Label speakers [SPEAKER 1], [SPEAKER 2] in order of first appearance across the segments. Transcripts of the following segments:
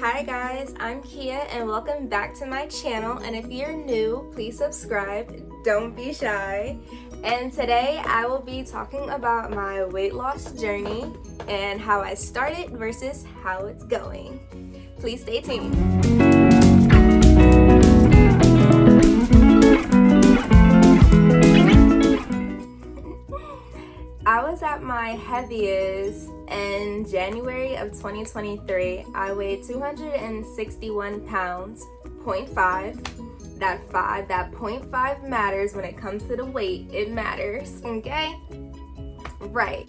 [SPEAKER 1] Hi guys, I'm Kia and welcome back to my channel, and if you're new, please subscribe, don't be shy. And today I will be talking about my weight loss journey and how I started versus how it's going. Please stay tuned. I was at my heaviest in January of 2023. I weighed 261 pounds, 0.5. That 0.5 matters when it comes to the weight. It matters, okay? Right.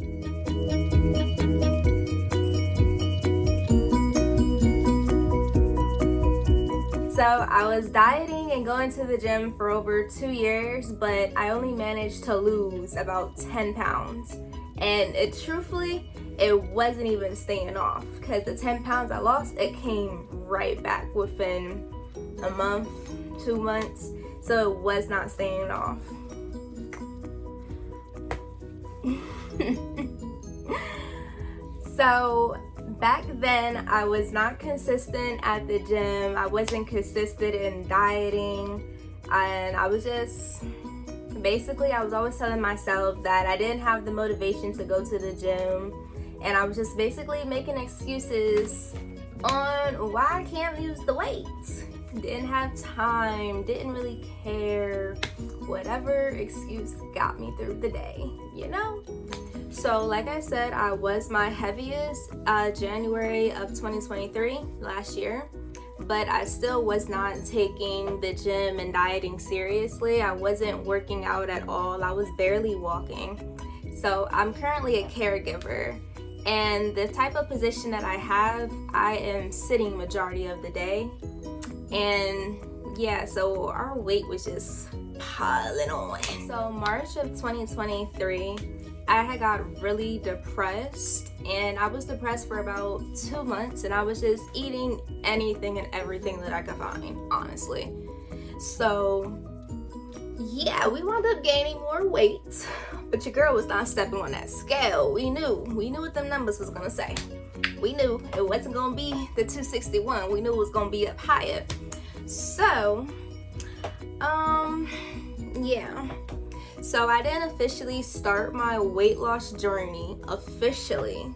[SPEAKER 1] So I was dieting and going to the gym for over 2 years, but I only managed to lose about 10 pounds. And truthfully, it wasn't even staying off, because the 10 pounds I lost, it came right back within a month, 2 months. So it was not staying off. So back then, I was not consistent at the gym. I wasn't consistent in dieting. And I was just, basically, I was always telling myself that I didn't have the motivation to go to the gym. And I was just basically making excuses on why I can't lose the weight. Didn't have time, didn't really care. Whatever excuse got me through the day, you know? So like I said, I was my heaviest January of 2023, last year, but I still was not taking the gym and dieting seriously. I wasn't working out at all. I was barely walking. So I'm currently a caregiver, and the type of position that I have, I am sitting majority of the day. And yeah, so our weight was just piling on. So March of 2023, I had got really depressed, and I was depressed for about 2 months, and I was just eating anything and everything that I could find, honestly. So yeah, we wound up gaining more weight, but your girl was not stepping on that scale. We knew what them numbers was gonna say. We knew it wasn't gonna be the 261. We knew it was gonna be up higher. So yeah. So I didn't officially start my weight loss journey officially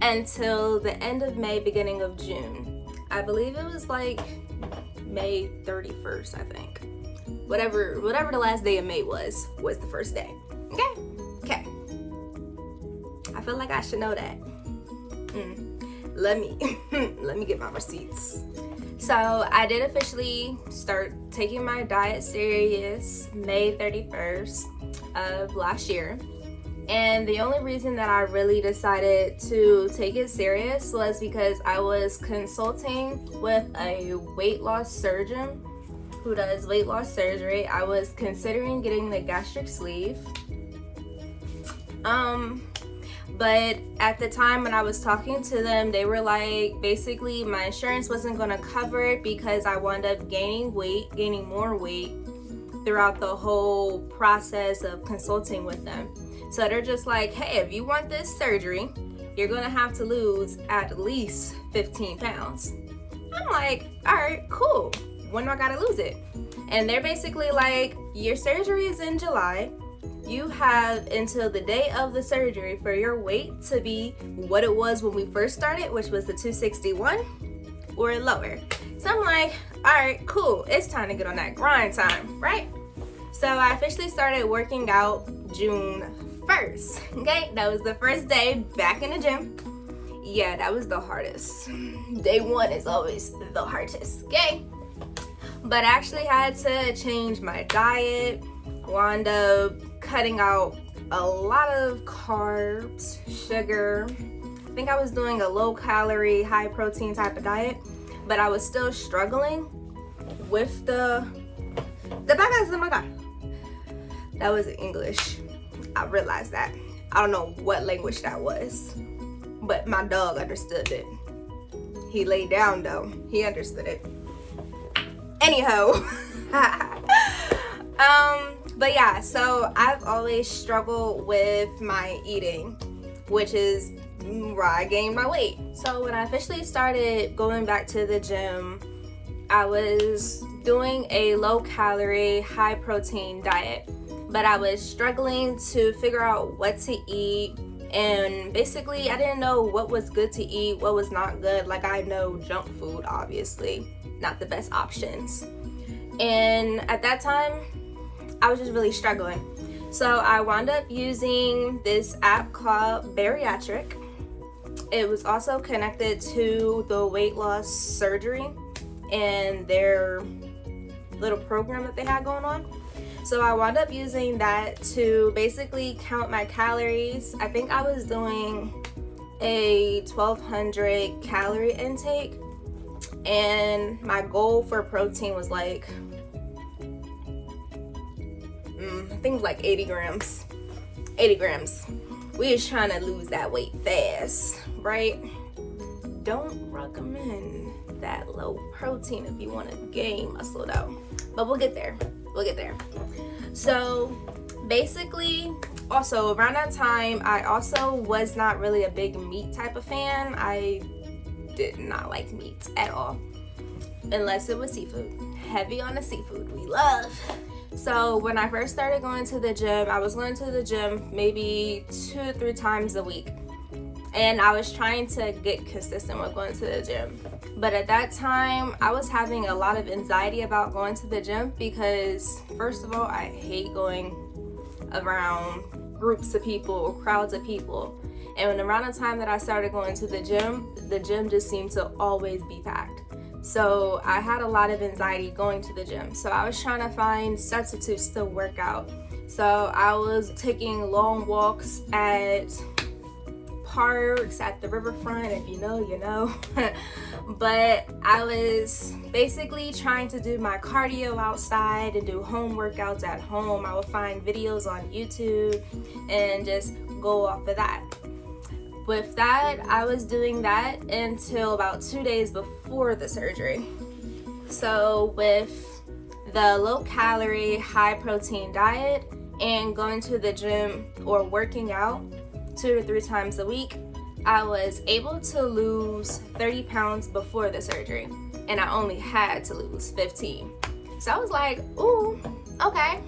[SPEAKER 1] until the end of May, beginning of June. I believe it was like May 31st, I think. Whatever the last day of May was the first day. Okay. I feel like I should know that. Let me get my receipts. So I did officially start taking my diet serious May 31st of last year. And the only reason that I really decided to take it serious was because I was consulting with a weight loss surgeon who does weight loss surgery. I was considering getting the gastric sleeve. But at the time when I was talking to them, they were like, basically my insurance wasn't gonna cover it because I wound up gaining more weight throughout the whole process of consulting with them. So they're just like, hey, if you want this surgery, you're gonna have to lose at least 15 pounds. I'm like, all right, cool. When do I gotta lose it? And they're basically like, your surgery is in July. You have until the day of the surgery for your weight to be what it was when we first started, which was the 261 or lower. So I'm like, all right, cool. It's time to get on that grind time, right? So I officially started working out June 1st, okay? That was the first day back in the gym. Yeah, that was the hardest. Day one is always the hardest, okay? But I actually had to change my diet, wound up cutting out a lot of carbs, sugar. I think I was doing a low calorie, high protein type of diet, but I was still struggling with the bagas. Oh my god, that was English. I realized that. I don't know what language that was, but my dog understood it. He laid down though. He understood it. Anyhow. But yeah, so I've always struggled with my eating, which is where I gained my weight. So when I officially started going back to the gym, I was doing a low calorie, high protein diet, but I was struggling to figure out what to eat. And basically, I didn't know what was good to eat, what was not good. Like, I know junk food, obviously, not the best options. And at that time, I was just really struggling. So I wound up using this app called Bariatric. It was also connected to the weight loss surgery and their little program that they had going on. So I wound up using that to basically count my calories. I think I was doing a 1,200 calorie intake, and my goal for protein was like, I think it was like 80 grams. 80 grams. We was trying to lose that weight fast, right? Don't recommend that low protein if you want to gain muscle though. But we'll get there. We'll get there. So basically, also around that time, I also was not really a big meat type of fan. I did not like meat at all, unless it was seafood. Heavy on the seafood we love. So when I first started going to the gym, I was going to the gym maybe 2 to 3 times a week. And I was trying to get consistent with going to the gym. But at that time, I was having a lot of anxiety about going to the gym because, first of all, I hate going around groups of people, crowds of people. And around the time that I started going to the gym just seemed to always be packed. So I had a lot of anxiety going to the gym. So I was trying to find substitutes to work out. So I was taking long walks at parks, at the riverfront. If you know, you know. But I was basically trying to do my cardio outside and do home workouts at home. I would find videos on YouTube and just go off of that. With that, I was doing that until about 2 days before the surgery. So with the low calorie, high protein diet and going to the gym or working out 2 to 3 times a week, I was able to lose 30 pounds before the surgery, and I only had to lose 15. So I was like, ooh, okay.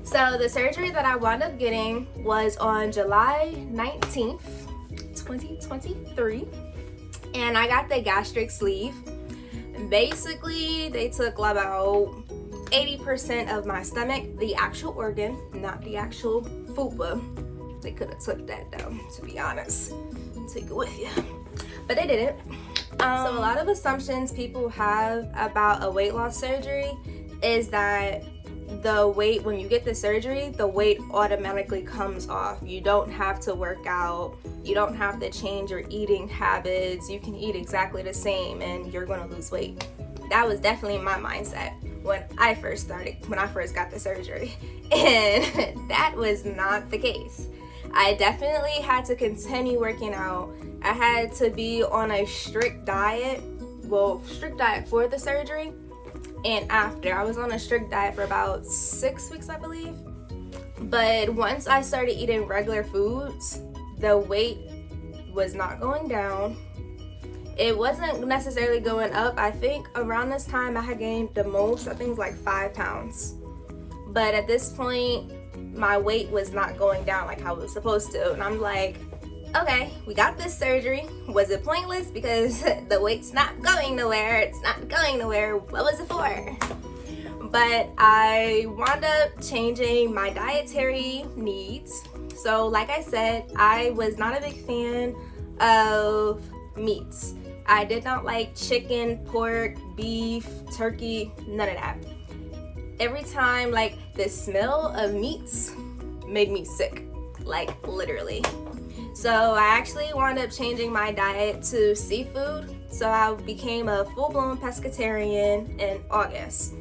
[SPEAKER 1] So the surgery that I wound up getting was on July 19th, 2023, and I got the gastric sleeve. Basically, they took about 80% of my stomach, the actual organ, not the actual fupa. They could have took that though, to be honest. Take it with you. But they didn't. So a lot of assumptions people have about a weight loss surgery is that the weight, when you get the surgery, the weight automatically comes off. You don't have to work out. You don't have to change your eating habits. You can eat exactly the same and you're going to lose weight. That was definitely my mindset when I first got the surgery. And that was not the case. I definitely had to continue working out. I had to be on a strict diet. Well, strict diet for the surgery and after. I was on a strict diet for about 6 weeks, I believe. But once I started eating regular foods, the weight was not going down. It wasn't necessarily going up. I think around this time I had gained the most, I think it was like 5 pounds. But at this point, my weight was not going down like how it was supposed to. And I'm like, okay, we got this surgery. Was it pointless? Because the weight's not going nowhere. It's not going nowhere. What was it for? But I wound up changing my dietary needs. So like I said, I was not a big fan of meats. I did not like chicken, pork, beef, turkey, none of that. Every time, like, the smell of meats made me sick, like literally. So I actually wound up changing my diet to seafood. So I became a full-blown pescatarian in August.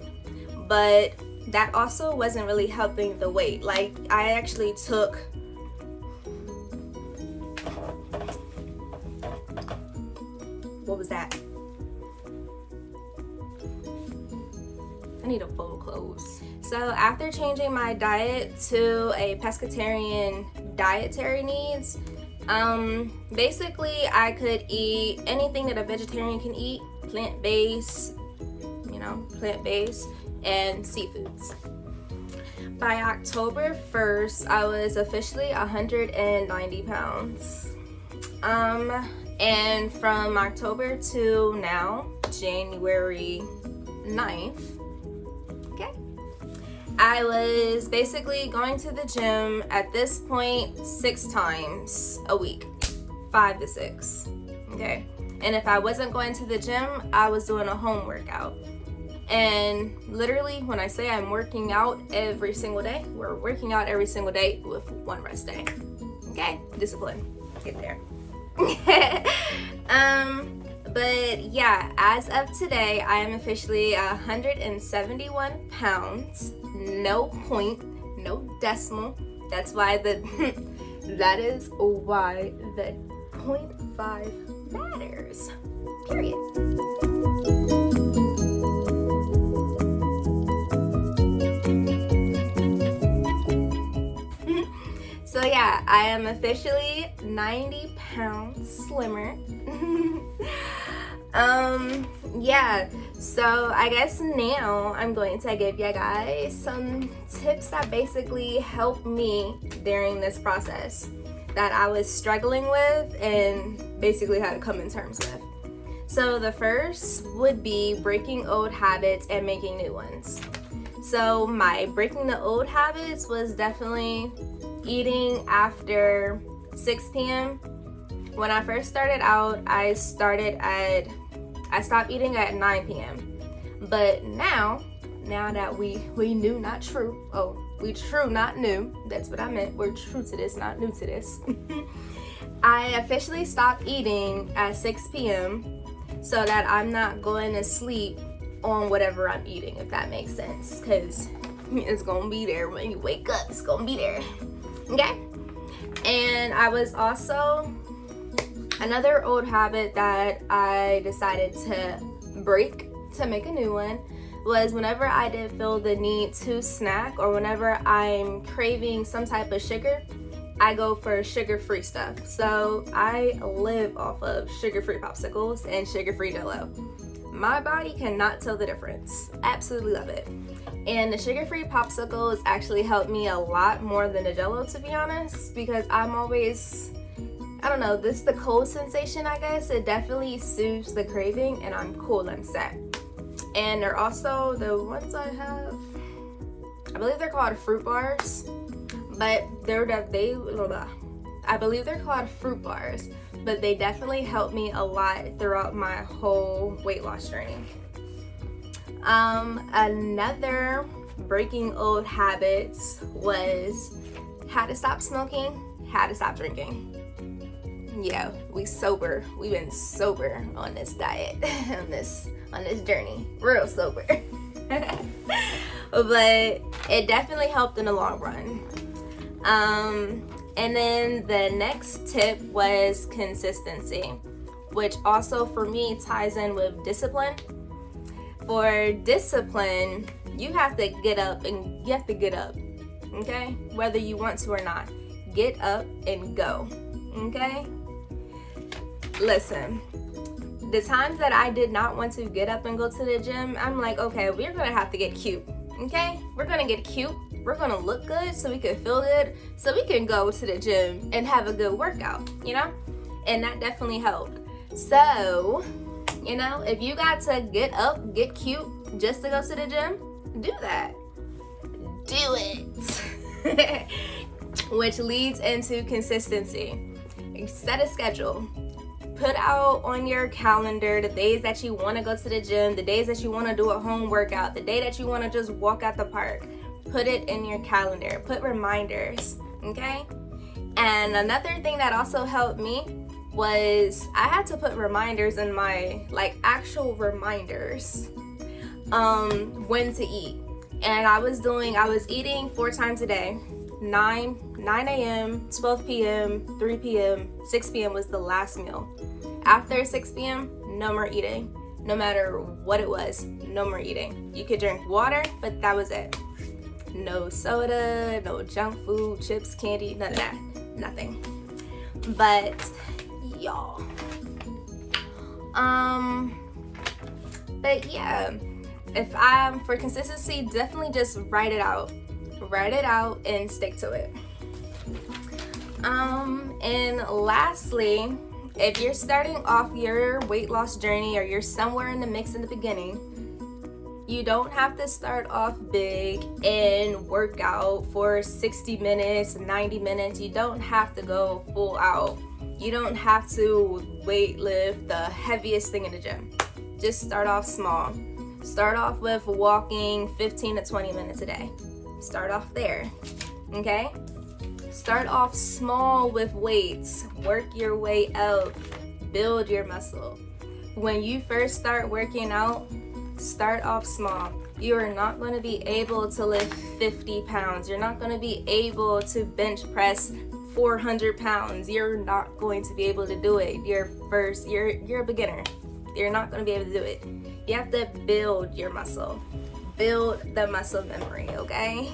[SPEAKER 1] But that also wasn't really helping the weight. Like, I actually took what was that? I need to fold clothes. So after changing my diet to a pescatarian dietary needs, Basically I could eat anything that a vegetarian can eat, plant-based, and seafoods. By October 1st, I was officially 190 pounds. And from October to now, January 9th, okay, I was basically going to the gym at this point 6 times a week, 5 to 6, okay? And if I wasn't going to the gym, I was doing a home workout. And literally, when I say I'm working out every single day, we're working out every single day with 1 rest day, okay? Discipline, get there. But yeah, as of today, I am officially 171 pounds, no point, no decimal. That's why that is why the 0.5 matters, period. So yeah, I am officially 90 pounds slimmer. Yeah, so I guess now I'm going to give you guys some tips that basically helped me during this process that I was struggling with and basically had to come in terms with. So the first would be breaking old habits and making new ones. So my breaking the old habits was definitely eating after 6 p.m. When I first started out, I stopped eating at 9 p.m. But now that we knew, not true. Oh, we true, not new. That's what I meant. We're true to this, not new to this. I officially stopped eating at 6 p.m. so that I'm not going to sleep on whatever I'm eating, if that makes sense. Because it's going to be there when you wake up. It's going to be there. Okay? And I was also, another old habit that I decided to break to make a new one was whenever I did feel the need to snack or whenever I'm craving some type of sugar, I go for sugar-free stuff. So I live off of sugar-free popsicles and sugar-free Jell-O. My body cannot tell the difference. Absolutely love it. And the sugar-free popsicles actually helped me a lot more than the Jell-O, to be honest, because I'm always, I don't know, this the cold sensation, I guess. It definitely soothes the craving and I'm cool and set. And they're also the ones I have, I believe they're called fruit bars, but I believe they're called fruit bars, but they definitely helped me a lot throughout my whole weight loss journey. Another breaking old habits was how to stop smoking, how to stop drinking. Yeah, we've been sober on this diet, on this journey, real sober. But it definitely helped in the long run. And then the next tip was consistency, which also for me ties in with discipline. For discipline, you have to get up, okay? Whether you want to or not. Get up and go, okay? Listen, the times that I did not want to get up and go to the gym, I'm like, okay, we're gonna have to get cute, okay? We're gonna get cute. We're gonna look good so we can feel good, so we can go to the gym and have a good workout, you know? And that definitely helped. So, you know, if you got to get up, get cute just to go to the gym, do that. Do it. Which leads into consistency. Set a schedule. Put out on your calendar the days that you want to go to the gym, the days that you want to do a home workout, the day that you want to just walk at the park. Put it in your calendar. Put reminders, okay? And another thing that also helped me was I had to put reminders in my, actual reminders, when to eat. And I was eating 4 times a day. 9 a.m., 12 p.m., 3 p.m., 6 p.m. was the last meal. After 6 p.m., no more eating. No matter what it was, no more eating. You could drink water, but that was it. No soda, no junk food, chips, candy, none of that. Nothing. But y'all, but yeah, if I'm for consistency, definitely just write it out and stick to it. And lastly, if you're starting off your weight loss journey or you're somewhere in the mix in the beginning, you don't have to start off big and work out for 60 minutes, 90 minutes. You don't have to go full out. You don't have to weight lift the heaviest thing in the gym. Just start off small. Start off with walking 15 to 20 minutes a day. Start off there, okay? Start off small with weights. Work your way up. Build your muscle. When you first start working out, start off small. You are not going to be able to lift 50 pounds. You're not going to be able to bench press 400 pounds. You're not going to be able to do it. You're a beginner. You're not going to be able to do it. You have to build your muscle. Build the muscle memory, okay?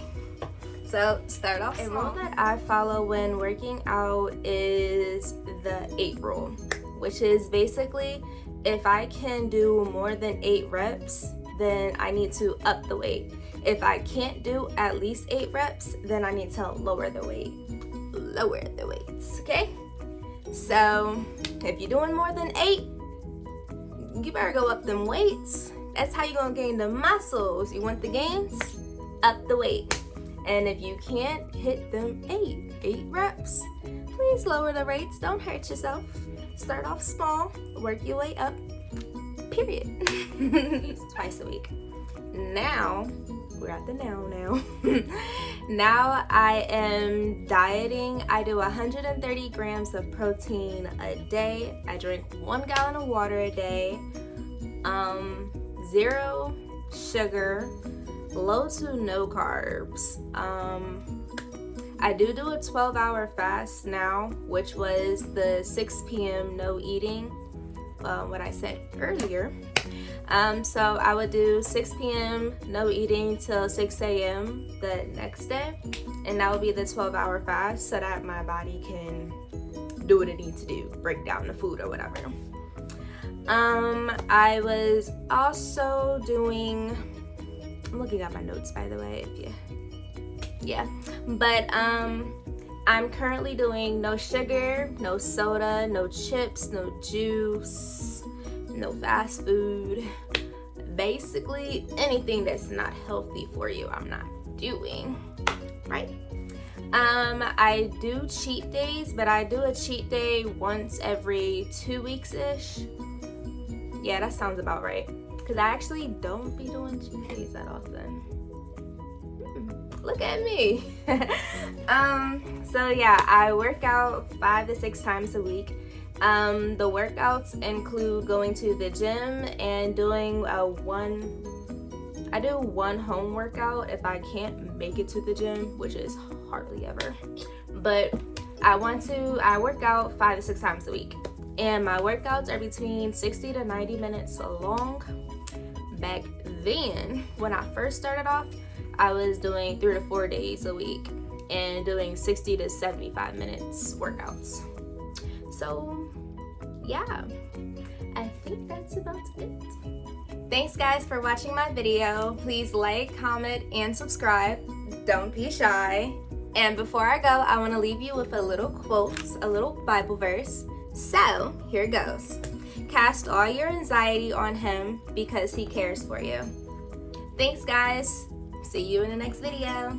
[SPEAKER 1] So start off small. A rule that I follow when working out is the 8 rule, which is basically if I can do more than 8 reps, then I need to up the weight. If I can't do at least 8 reps, then I need to lower the weight. Lower the weights, okay? So if you're doing more than 8, you better go up them weights. That's how you're gonna gain the muscles. You want the gains? Up the weight. And if you can't hit them 8 reps, please lower the rates. Don't hurt yourself. Start off small, work your way up, period. Twice a week. Now, we're at the now. Now I am dieting. I do 130 grams of protein a day. I drink 1 gallon of water a day. 0 sugar, low to no carbs. I do a 12-hour fast now, which was the 6 p.m. no eating, what I said earlier. So I would do 6 p.m. no eating till 6 a.m. the next day, and that would be the 12-hour fast so that my body can do what it needs to do, break down the food or whatever. I was also doing, I'm looking at my notes by the way, but I'm currently doing no sugar, no soda, no chips, no juice, no fast food. Basically anything that's not healthy for you, I'm not doing, right? I do cheat days, but I do a cheat day once every 2 weeks-ish. Yeah, that sounds about right. Because I actually don't be doing cheat days that often. Look at me. So yeah, I work out 5 to 6 times a week. The workouts include going to the gym and doing one home workout if I can't make it to the gym, which is hardly ever. But I work out 5 to 6 times a week. And my workouts are between 60 to 90 minutes long. Back then, when I first started off, I was doing 3 to 4 days a week and doing 60 to 75 minutes workouts. So yeah, I think that's about it. Thanks guys for watching my video. Please like, comment, and subscribe. Don't be shy. And before I go, I want to leave you with a little quote, a little Bible verse. So here goes. Cast all your anxiety on him because he cares for you. Thanks guys. See you in the next video.